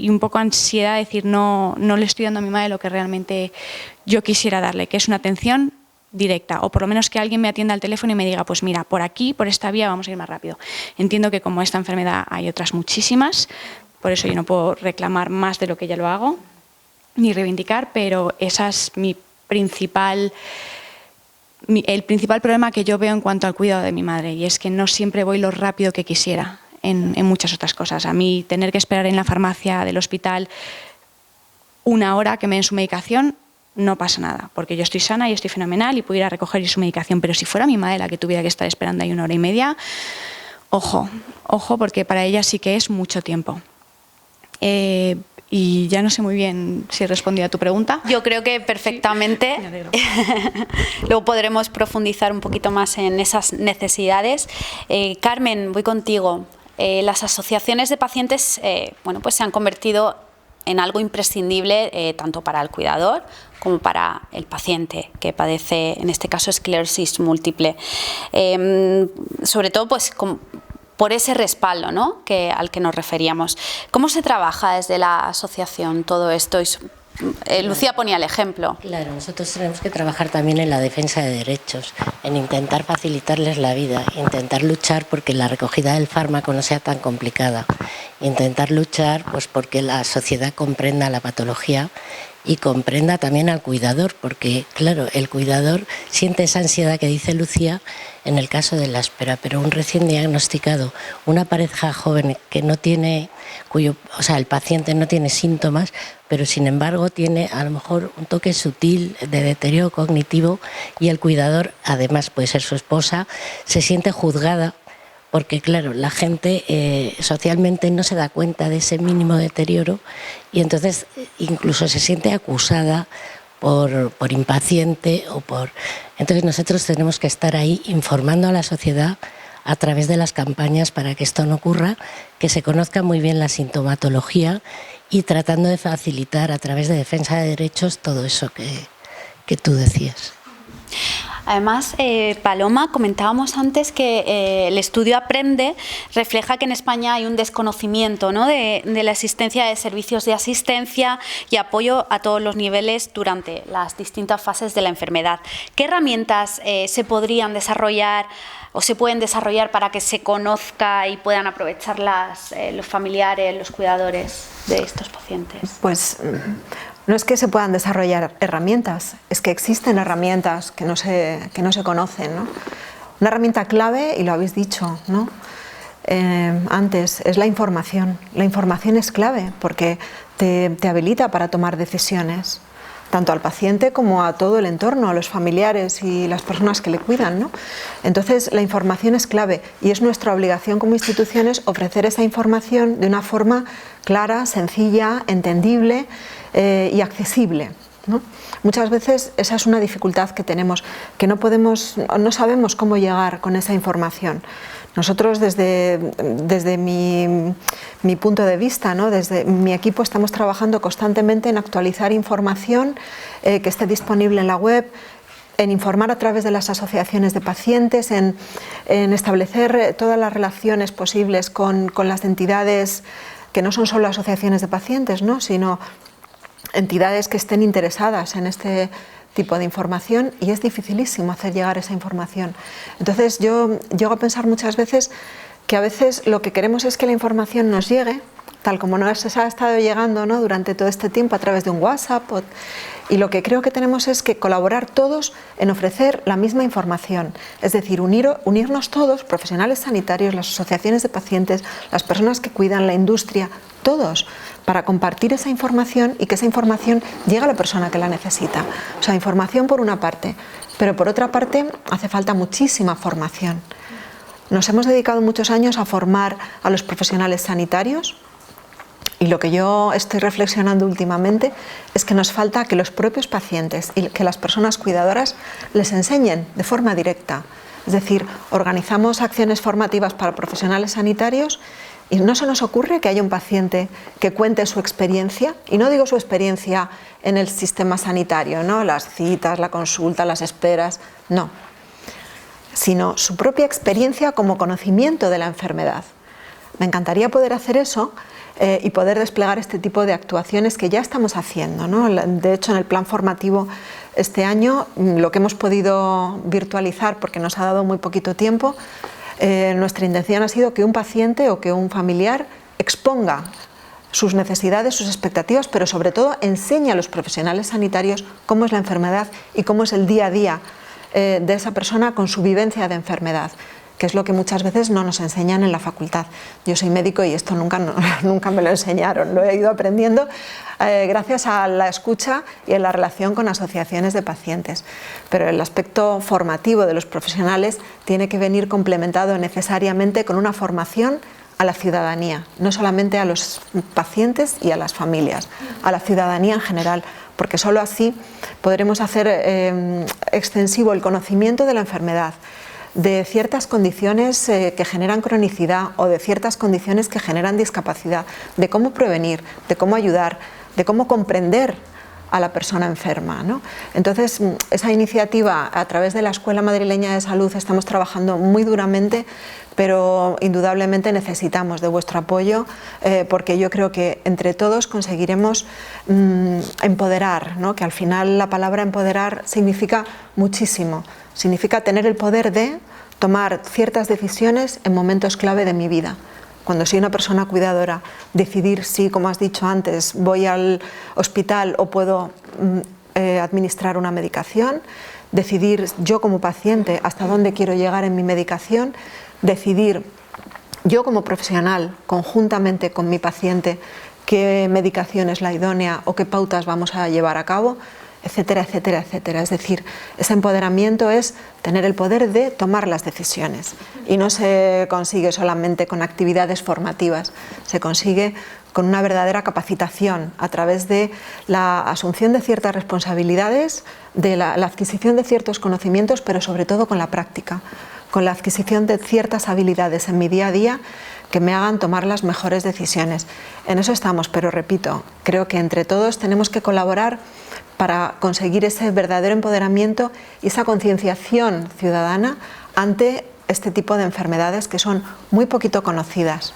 un poco ansiedad de decir no le estoy dando a mi madre lo que realmente yo quisiera darle, que es una atención directa, o por lo menos que alguien me atienda al teléfono y me diga, pues mira, por aquí, por esta vía vamos a ir más rápido. Entiendo que como esta enfermedad hay otras muchísimas, por eso yo no puedo reclamar más de lo que ya lo hago, ni reivindicar, pero esa es el principal problema que yo veo en cuanto al cuidado de mi madre, y es que no siempre voy lo rápido que quisiera en muchas otras cosas. A mí tener que esperar en la farmacia del hospital 1 hora que me den su medicación, no pasa nada, porque yo estoy sana y estoy fenomenal y puedo ir a recoger su medicación, pero si fuera mi madre la que tuviera que estar esperando ahí 1 hora y media, ojo, porque para ella sí que es mucho tiempo. Y ya no sé muy bien si he respondido a tu pregunta. Yo creo que perfectamente. Sí. Luego podremos profundizar un poquito más en esas necesidades. Carmen, voy contigo. Las asociaciones de pacientes bueno, pues se han convertido en algo imprescindible tanto para el cuidador como para el paciente que padece, en este caso, esclerosis múltiple. Sobre todo, pues, por ese respaldo, ¿no?, al que nos referíamos. ¿Cómo se trabaja desde la asociación todo esto? Lucía ponía el ejemplo. Claro, nosotros tenemos que trabajar también en la defensa de derechos, en intentar facilitarles la vida, intentar luchar porque la recogida del fármaco no sea tan complicada intentar luchar pues porque la sociedad comprenda la patología y comprenda también al cuidador, porque claro, el cuidador siente esa ansiedad que dice Lucía en el caso de la espera, pero un recién diagnosticado, una pareja joven que no tiene, el paciente no tiene síntomas, pero sin embargo tiene a lo mejor un toque sutil de deterioro cognitivo, y el cuidador, además puede ser su esposa, se siente juzgada, porque claro, la gente socialmente no se da cuenta de ese mínimo deterioro y entonces incluso se siente acusada por impaciente o por... Entonces nosotros tenemos que estar ahí informando a la sociedad a través de las campañas para que esto no ocurra, que se conozca muy bien la sintomatología y tratando de facilitar a través de defensa de derechos todo eso que tú decías. Además, Paloma, comentábamos antes que el estudio Aprende refleja que en España hay un desconocimiento, ¿no?, de la existencia de servicios de asistencia y apoyo a todos los niveles durante las distintas fases de la enfermedad. ¿Qué herramientas se podrían desarrollar o se pueden desarrollar para que se conozca y puedan aprovecharlas los familiares, los cuidadores de estos pacientes? Pues no es que se puedan desarrollar herramientas, es que existen herramientas que no se conocen, ¿no? Una herramienta clave, y lo habéis dicho, ¿no?, antes, es la información. La información es clave porque te habilita para tomar decisiones, tanto al paciente como a todo el entorno, a los familiares y las personas que le cuidan, ¿no? Entonces, la información es clave y es nuestra obligación como instituciones ofrecer esa información de una forma clara, sencilla, entendible y accesible, ¿no? Muchas veces esa es una dificultad que tenemos, que no sabemos cómo llegar con esa información. Nosotros desde mi punto de vista, ¿no?, desde mi equipo, estamos trabajando constantemente en actualizar información que esté disponible en la web, en informar a través de las asociaciones de pacientes, en establecer todas las relaciones posibles con las entidades que no son solo asociaciones de pacientes, ¿no?, sino entidades que estén interesadas en este tipo de información, y es dificilísimo hacer llegar esa información. Entonces yo llego a pensar muchas veces que a veces lo que queremos es que la información nos llegue, tal como nos ha estado llegando, ¿no?, durante todo este tiempo a través de un WhatsApp, y lo que creo que tenemos es que colaborar todos en ofrecer la misma información, es decir, unirnos todos, profesionales sanitarios, las asociaciones de pacientes, las personas que cuidan, la industria, todos, para compartir esa información y que esa información llegue a la persona que la necesita. O sea, información por una parte, pero por otra parte hace falta muchísima formación. Nos hemos dedicado muchos años a formar a los profesionales sanitarios, y lo que yo estoy reflexionando últimamente es que nos falta que los propios pacientes y que las personas cuidadoras les enseñen de forma directa. Es decir, organizamos acciones formativas para profesionales sanitarios y no se nos ocurre que haya un paciente que cuente su experiencia, y no digo su experiencia en el sistema sanitario, ¿no?, las citas, la consulta, las esperas, no, sino su propia experiencia como conocimiento de la enfermedad. Me encantaría poder hacer eso y poder desplegar este tipo de actuaciones que ya estamos haciendo, ¿no? De hecho, en el plan formativo este año, lo que hemos podido virtualizar, porque nos ha dado muy poquito tiempo, nuestra intención ha sido que un paciente o que un familiar exponga sus necesidades, sus expectativas, pero sobre todo enseñe a los profesionales sanitarios cómo es la enfermedad y cómo es el día a día de esa persona con su vivencia de enfermedad, que es lo que muchas veces no nos enseñan en la facultad. Yo soy médico y esto nunca me lo enseñaron, lo he ido aprendiendo gracias a la escucha y a la relación con asociaciones de pacientes. Pero el aspecto formativo de los profesionales tiene que venir complementado necesariamente con una formación a la ciudadanía, no solamente a los pacientes y a las familias, a la ciudadanía en general, porque solo así podremos hacer extensivo el conocimiento de la enfermedad, de ciertas condiciones que generan cronicidad o de ciertas condiciones que generan discapacidad, de cómo prevenir, de cómo ayudar, de cómo comprender a la persona enferma, ¿no? Entonces, esa iniciativa a través de la Escuela Madrileña de Salud estamos trabajando muy duramente, pero indudablemente necesitamos de vuestro apoyo porque yo creo que entre todos conseguiremos empoderar, ¿no? Que al final la palabra empoderar significa muchísimo. Significa tener el poder de tomar ciertas decisiones en momentos clave de mi vida. cuando soy una persona cuidadora, decidir si, como has dicho antes, voy al hospital o puedo administrar una medicación, decidir yo como paciente hasta dónde quiero llegar en mi medicación, decidir yo como profesional, conjuntamente con mi paciente, qué medicación es la idónea o qué pautas vamos a llevar a cabo, etcétera, etcétera, etcétera. Es decir, ese empoderamiento es tener el poder de tomar las decisiones y no se consigue solamente con actividades formativas, se consigue con una verdadera capacitación a través de la asunción de ciertas responsabilidades, de la adquisición de ciertos conocimientos, pero sobre todo con la práctica, con la adquisición de ciertas habilidades en mi día a día que me hagan tomar las mejores decisiones. En eso estamos, pero repito, creo que entre todos tenemos que colaborar para conseguir ese verdadero empoderamiento y esa concienciación ciudadana ante este tipo de enfermedades que son muy poquito conocidas.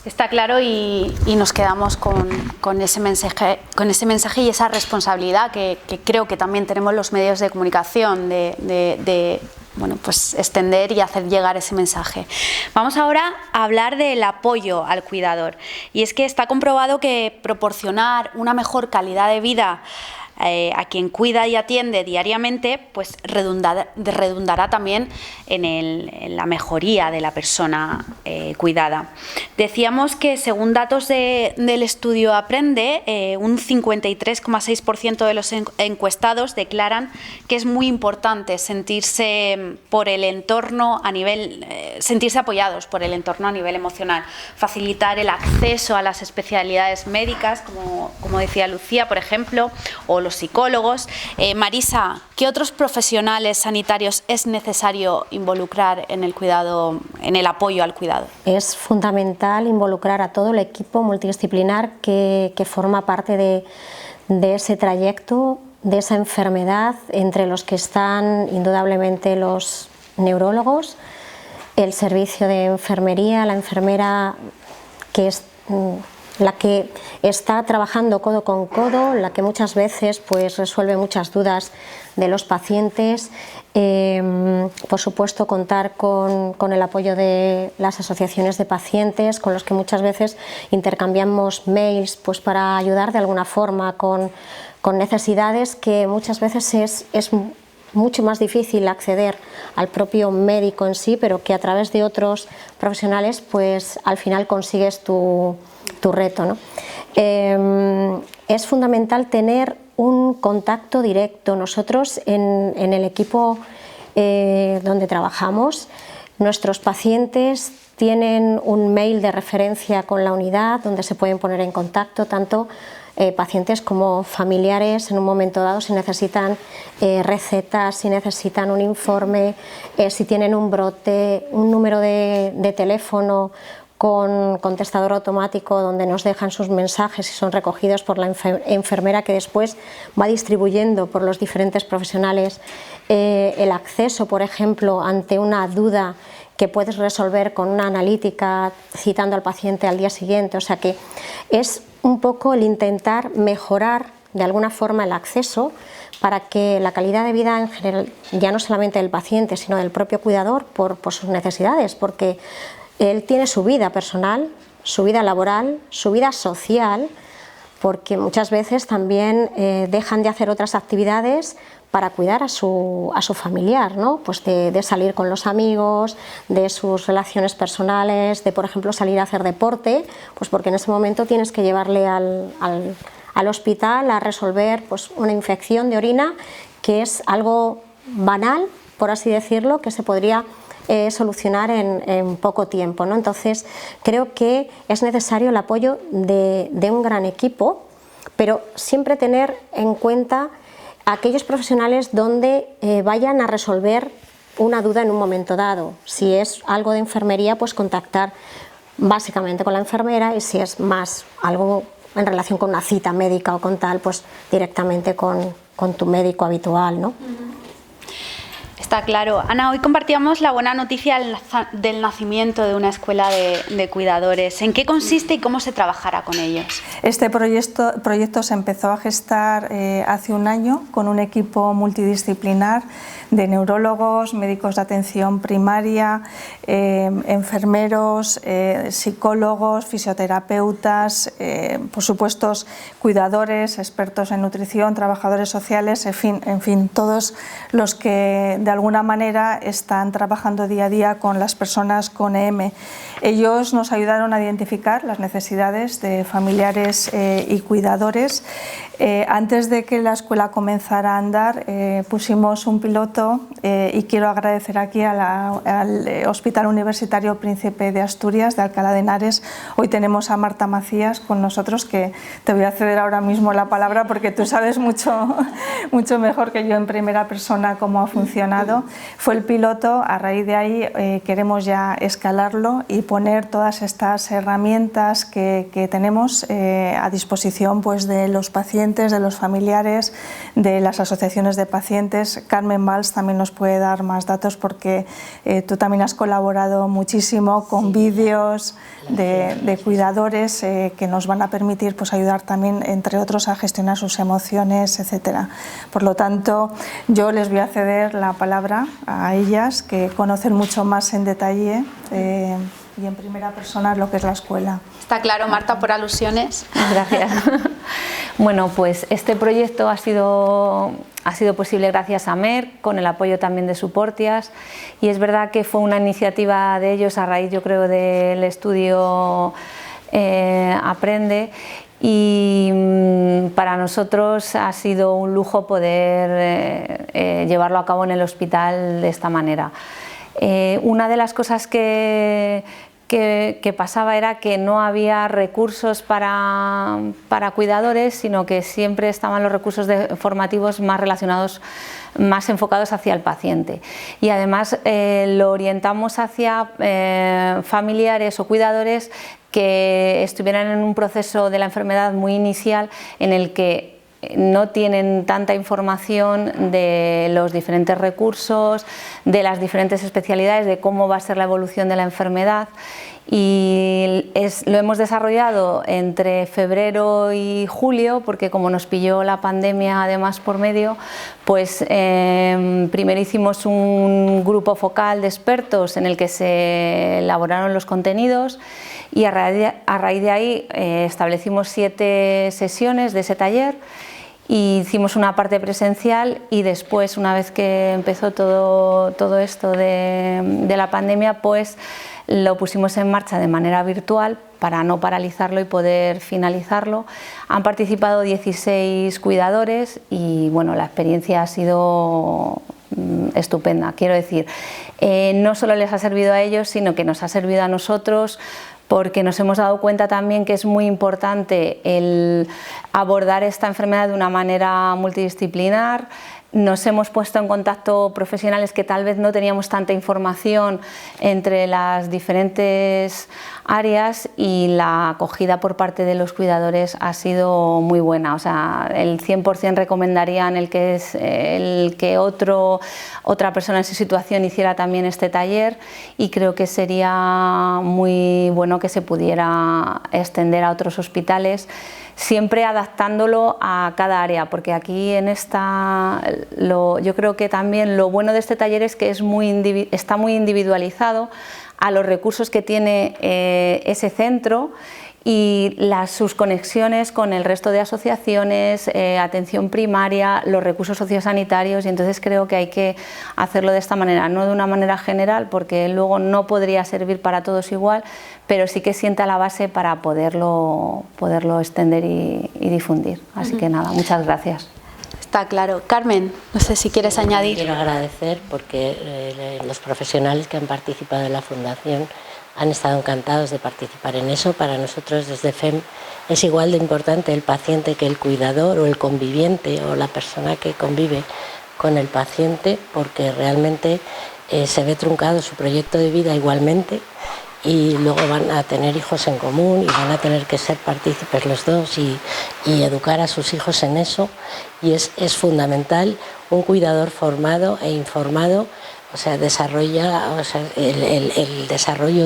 Está claro y nos quedamos con ese mensaje y esa responsabilidad que creo que también tenemos los medios de comunicación de bueno, pues extender y hacer llegar ese mensaje. Vamos ahora a hablar del apoyo al cuidador. Y es que está comprobado que proporcionar una mejor calidad de vida a quien cuida y atiende diariamente, pues redundará también en la mejoría de la persona cuidada. Decíamos que según datos del estudio Aprende, un 53,6% de los encuestados declaran que es muy importante sentirse por el entorno sentirse apoyados por el entorno a nivel emocional, facilitar el acceso a las especialidades médicas, como decía Lucía, por ejemplo, o los psicólogos. Marisa, ¿qué otros profesionales sanitarios es necesario involucrar en el cuidado, en el apoyo al cuidado? Es fundamental involucrar a todo el equipo multidisciplinar que forma parte de ese trayecto, de esa enfermedad, entre los que están indudablemente los neurólogos, el servicio de enfermería, la enfermera que es la que está trabajando codo con codo, la que muchas veces pues resuelve muchas dudas de los pacientes. Por supuesto, contar con el apoyo de las asociaciones de pacientes, con los que muchas veces intercambiamos mails pues para ayudar de alguna forma con necesidades que muchas veces es mucho más difícil acceder al propio médico en sí, pero que a través de otros profesionales pues al final consigues tu reto, ¿no? Es fundamental tener un contacto directo. Nosotros en el equipo donde trabajamos, nuestros pacientes tienen un mail de referencia con la unidad donde se pueden poner en contacto tanto pacientes como familiares en un momento dado, si necesitan recetas, si necesitan un informe, si tienen un brote, un número de teléfono con contestador automático donde nos dejan sus mensajes y son recogidos por la enfermera que después va distribuyendo por los diferentes profesionales el acceso, por ejemplo, ante una duda que puedes resolver con una analítica citando al paciente al día siguiente. O sea que es un poco el intentar mejorar de alguna forma el acceso para que la calidad de vida en general, ya no solamente del paciente, sino del propio cuidador por sus necesidades, porque él tiene su vida personal, su vida laboral, su vida social, porque muchas veces también dejan de hacer otras actividades para cuidar a su familiar, ¿no? Pues de salir con los amigos, de sus relaciones personales, de por ejemplo salir a hacer deporte, pues porque en ese momento tienes que llevarle al hospital a resolver pues una infección de orina que es algo banal, por así decirlo, que se podría solucionar en poco tiempo, ¿no? Entonces creo que es necesario el apoyo de un gran equipo, pero siempre tener en cuenta aquellos profesionales donde vayan a resolver una duda en un momento dado. Si es algo de enfermería, pues contactar básicamente con la enfermera, y si es más algo en relación con una cita médica o con tal, pues directamente con tu médico habitual, ¿no? Está claro. Ana, hoy compartíamos la buena noticia del nacimiento de una escuela de cuidadores. ¿En qué consiste y cómo se trabajará con ellos? Este proyecto se empezó a gestar hace un año con un equipo multidisciplinar de neurólogos, médicos de atención primaria, enfermeros, psicólogos, fisioterapeutas, por supuesto cuidadores, expertos en nutrición, trabajadores sociales, en fin, todos los que de alguna manera están trabajando día a día con las personas con EM. Ellos nos ayudaron a identificar las necesidades de familiares y cuidadores. Antes de que la escuela comenzara a andar, pusimos un piloto y quiero agradecer aquí al Hospital Universitario Príncipe de Asturias de Alcalá de Henares. Hoy tenemos a Marta Macías con nosotros, que te voy a ceder ahora mismo la palabra porque tú sabes mucho mejor que yo en primera persona cómo ha funcionado. Fue el piloto, a raíz de ahí queremos ya escalarlo y poner todas estas herramientas que tenemos a disposición pues, de los pacientes, de los familiares, de las asociaciones de pacientes. Carmen Valls también nos puede dar más datos porque tú también has colaborado muchísimo con vídeos de cuidadores que nos van a permitir pues, ayudar también, entre otros, a gestionar sus emociones, etc. Por lo tanto, yo les voy a ceder la palabra a ellas, que conocen mucho más en detalle y en primera persona lo que es la escuela. Está claro, Marta, por alusiones. Gracias. Bueno, pues este proyecto ha sido posible gracias a Merck, con el apoyo también de Suportias, y es verdad que fue una iniciativa de ellos a raíz, yo creo, del estudio Aprende, y para nosotros ha sido un lujo poder llevarlo a cabo en el hospital de esta manera. Una de las cosas que pasaba era que no había recursos para cuidadores, sino que siempre estaban los recursos formativos más relacionados, más enfocados hacia el paciente. Y además lo orientamos hacia familiares o cuidadores que estuvieran en un proceso de la enfermedad muy inicial, en el que no tienen tanta información de los diferentes recursos, de las diferentes especialidades, de cómo va a ser la evolución de la enfermedad, y lo hemos desarrollado entre febrero y julio, porque como nos pilló la pandemia además por medio, pues primero hicimos un grupo focal de expertos en el que se elaboraron los contenidos, y a raíz de ahí establecimos 7 sesiones de ese taller. Y hicimos una parte presencial, y después, una vez que empezó todo esto de la pandemia, pues lo pusimos en marcha de manera virtual para no paralizarlo y poder finalizarlo. Han participado 16 cuidadores y bueno, la experiencia ha sido estupenda. Quiero decir, no solo les ha servido a ellos, sino que nos ha servido a nosotros, porque nos hemos dado cuenta también que es muy importante el abordar esta enfermedad de una manera multidisciplinar. Nos hemos puesto en contacto profesionales que tal vez no teníamos tanta información entre las diferentes áreas, y la acogida por parte de los cuidadores ha sido muy buena. O sea, el 100% recomendarían el que otra persona en su situación hiciera también este taller, y creo que sería muy bueno que se pudiera extender a otros hospitales, siempre adaptándolo a cada área, porque aquí en yo creo que también lo bueno de este taller es que está muy individualizado a los recursos que tiene ese centro y sus conexiones con el resto de asociaciones, atención primaria, los recursos sociosanitarios, y entonces creo que hay que hacerlo de esta manera, no de una manera general, porque luego no podría servir para todos igual, pero sí que sienta la base para poderlo extender y difundir. Así que nada, muchas gracias. Está claro. Carmen, no sé si quieres añadir. Quiero agradecer porque los profesionales que han participado en la Fundación han estado encantados de participar en eso. Para nosotros desde FEM es igual de importante el paciente que el cuidador o el conviviente o la persona que convive con el paciente, porque realmente se ve truncado su proyecto de vida igualmente, y luego van a tener hijos en común y van a tener que ser partícipes los dos y educar a sus hijos en eso, y es fundamental un cuidador formado e informado. O sea, el desarrollo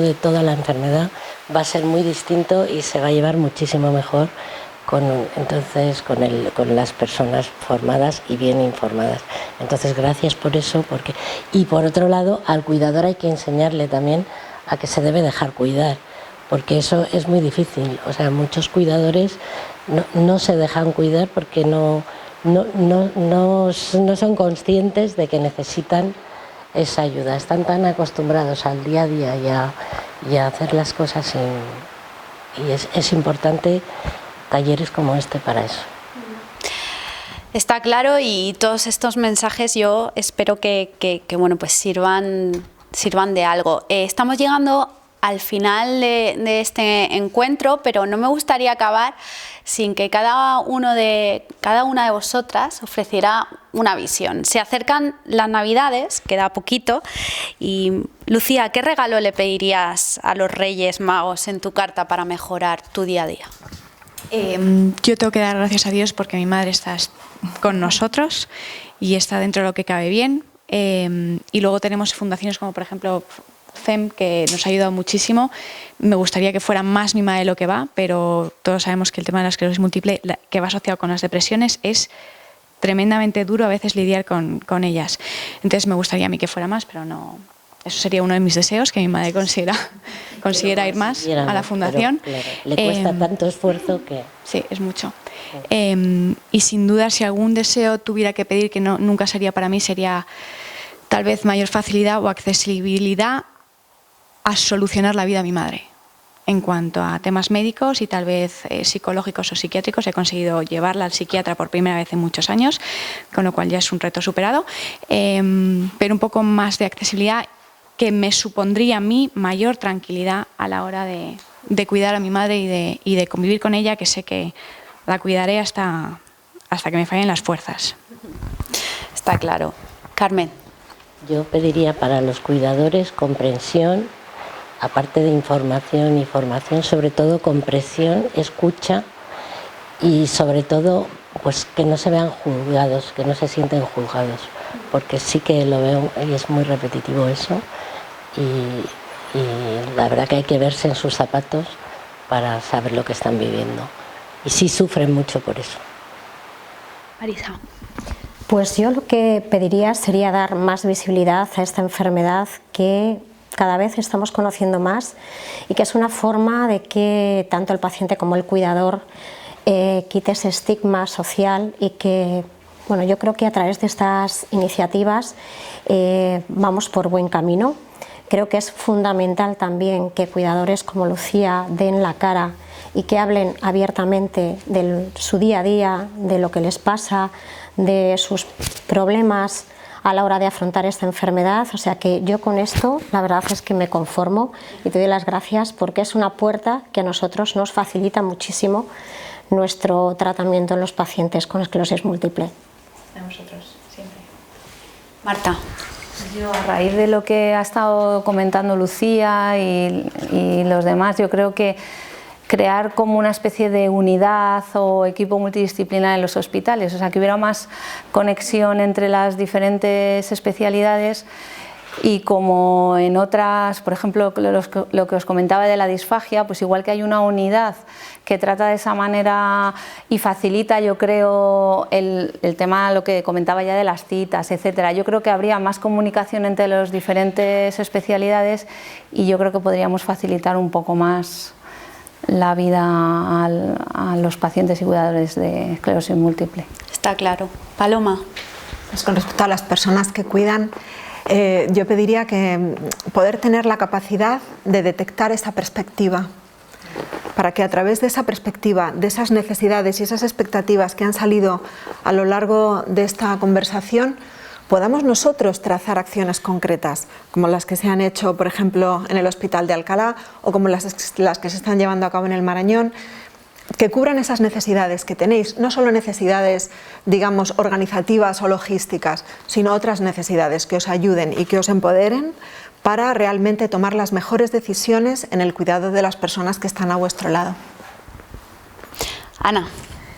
de toda la enfermedad va a ser muy distinto y se va a llevar muchísimo mejor con las personas formadas y bien informadas. Entonces, gracias por eso. Y por otro lado, al cuidador hay que enseñarle también a que se debe dejar cuidar, porque eso es muy difícil. O sea, muchos cuidadores no se dejan cuidar porque no son conscientes de que necesitan esa ayuda. Están tan acostumbrados al día a día y a hacer las cosas y es importante talleres como este para eso. Está claro, y todos estos mensajes yo espero que bueno, pues sirvan de algo. Estamos llegando al final de este encuentro, pero no me gustaría acabar sin que cada una de vosotras ofreciera una visión. Se acercan las Navidades, queda poquito, y Lucía, ¿qué regalo le pedirías a los Reyes Magos en tu carta para mejorar tu día a día? Yo tengo que dar gracias a Dios porque mi madre está con nosotros y está dentro de lo que cabe bien. Y luego tenemos fundaciones como, por ejemplo, FEM, que nos ha ayudado muchísimo. Me gustaría que fuera más mi madre de lo que va, pero todos sabemos que el tema de la esclerosis múltiple, que va asociado con las depresiones, es tremendamente duro a veces lidiar con ellas. Entonces me gustaría a mí que fuera más, pero no. Eso sería uno de mis deseos, que mi madre consiguiera ir más a la fundación. Pero, claro, le cuesta tanto esfuerzo que... Sí, es mucho. Y sin duda, si algún deseo tuviera que pedir, que nunca sería para mí, sería tal vez mayor facilidad o accesibilidad a solucionar la vida a mi madre. En cuanto a temas médicos y tal vez psicológicos o psiquiátricos, he conseguido llevarla al psiquiatra por primera vez en muchos años, con lo cual ya es un reto superado, pero un poco más de accesibilidad que me supondría a mí mayor tranquilidad a la hora de cuidar a mi madre y de convivir con ella, que sé que la cuidaré hasta que me fallen las fuerzas. Está claro. Carmen. Yo pediría para los cuidadores comprensión, aparte de información y formación, sobre todo comprensión, escucha y sobre todo pues que no se vean juzgados, que no se sienten juzgados, porque sí que lo veo y es muy repetitivo eso, y la verdad que hay que verse en sus zapatos para saber lo que están viviendo, y sí sufren mucho por eso. Marisa. Pues yo lo que pediría sería dar más visibilidad a esta enfermedad que cada vez estamos conociendo más y que es una forma de que tanto el paciente como el cuidador quite ese estigma social, y que, bueno, yo creo que a través de estas iniciativas vamos por buen camino. Creo que es fundamental también que cuidadores como Lucía den la cara y que hablen abiertamente de su día a día, de lo que les pasa, de sus problemas a la hora de afrontar esta enfermedad. O sea que yo con esto la verdad es que me conformo y te doy las gracias, porque es una puerta que a nosotros nos facilita muchísimo nuestro tratamiento en los pacientes con esclerosis múltiple. A nosotros, siempre. Marta. Yo, a raíz de lo que ha estado comentando Lucía y los demás, yo creo que crear como una especie de unidad o equipo multidisciplinar en los hospitales, o sea, que hubiera más conexión entre las diferentes especialidades, y como en otras, por ejemplo, lo que os comentaba de la disfagia, pues igual que hay una unidad que trata de esa manera y facilita, yo creo, el tema, lo que comentaba ya de las citas, etcétera. Yo creo que habría más comunicación entre las diferentes especialidades y yo creo que podríamos facilitar un poco más la vida a los pacientes y cuidadores de esclerosis múltiple. Está claro. Paloma. Pues con respecto a las personas que cuidan, yo pediría que poder tener la capacidad de detectar esa perspectiva, para que a través de esa perspectiva, de esas necesidades y esas expectativas que han salido a lo largo de esta conversación, podamos nosotros trazar acciones concretas, como las que se han hecho, por ejemplo, en el Hospital de Alcalá, o como las que se están llevando a cabo en el Marañón. que cubran esas necesidades que tenéis, no solo necesidades, digamos, organizativas o logísticas, sino otras necesidades que os ayuden y que os empoderen para realmente tomar las mejores decisiones en el cuidado de las personas que están a vuestro lado. Ana,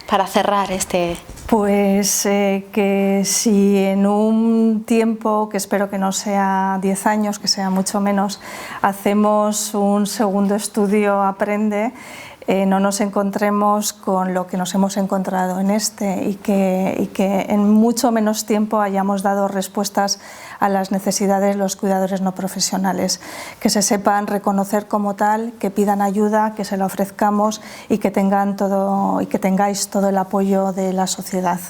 para cerrar este... Pues que si en un tiempo, que espero que no sea 10 años, que sea mucho menos, hacemos un segundo estudio Aprende, no nos encontremos con lo que nos hemos encontrado en este y que en mucho menos tiempo hayamos dado respuestas a las necesidades de los cuidadores no profesionales, que se sepan reconocer como tal, que pidan ayuda, que se la ofrezcamos y que tengan todo y que tengáis todo el apoyo de la sociedad.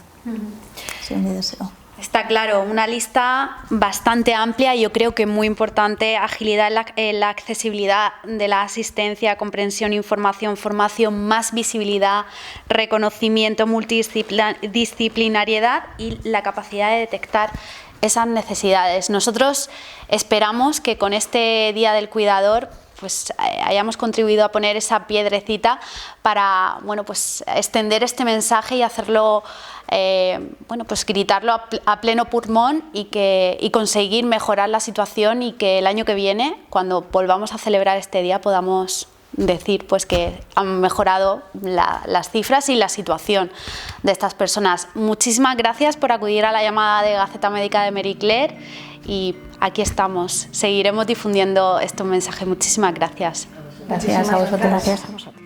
Ese es mi deseo. Está claro, una lista bastante amplia y yo creo que muy importante: agilidad en la accesibilidad de la asistencia, comprensión, información, formación, más visibilidad, reconocimiento, multidisciplinariedad y la capacidad de detectar esas necesidades. Nosotros esperamos que con este Día del Cuidador pues hayamos contribuido a poner esa piedrecita para, bueno, pues extender este mensaje y hacerlo, bueno, pues gritarlo a pleno pulmón y conseguir mejorar la situación, y que el año que viene, cuando volvamos a celebrar este día, podamos decir pues que han mejorado las cifras y la situación de estas personas. Muchísimas gracias por acudir a la llamada de Gaceta Médica de Marie Claire, y aquí estamos, seguiremos difundiendo estos mensajes. Muchísimas gracias. Gracias a vosotros. Gracias a vosotros.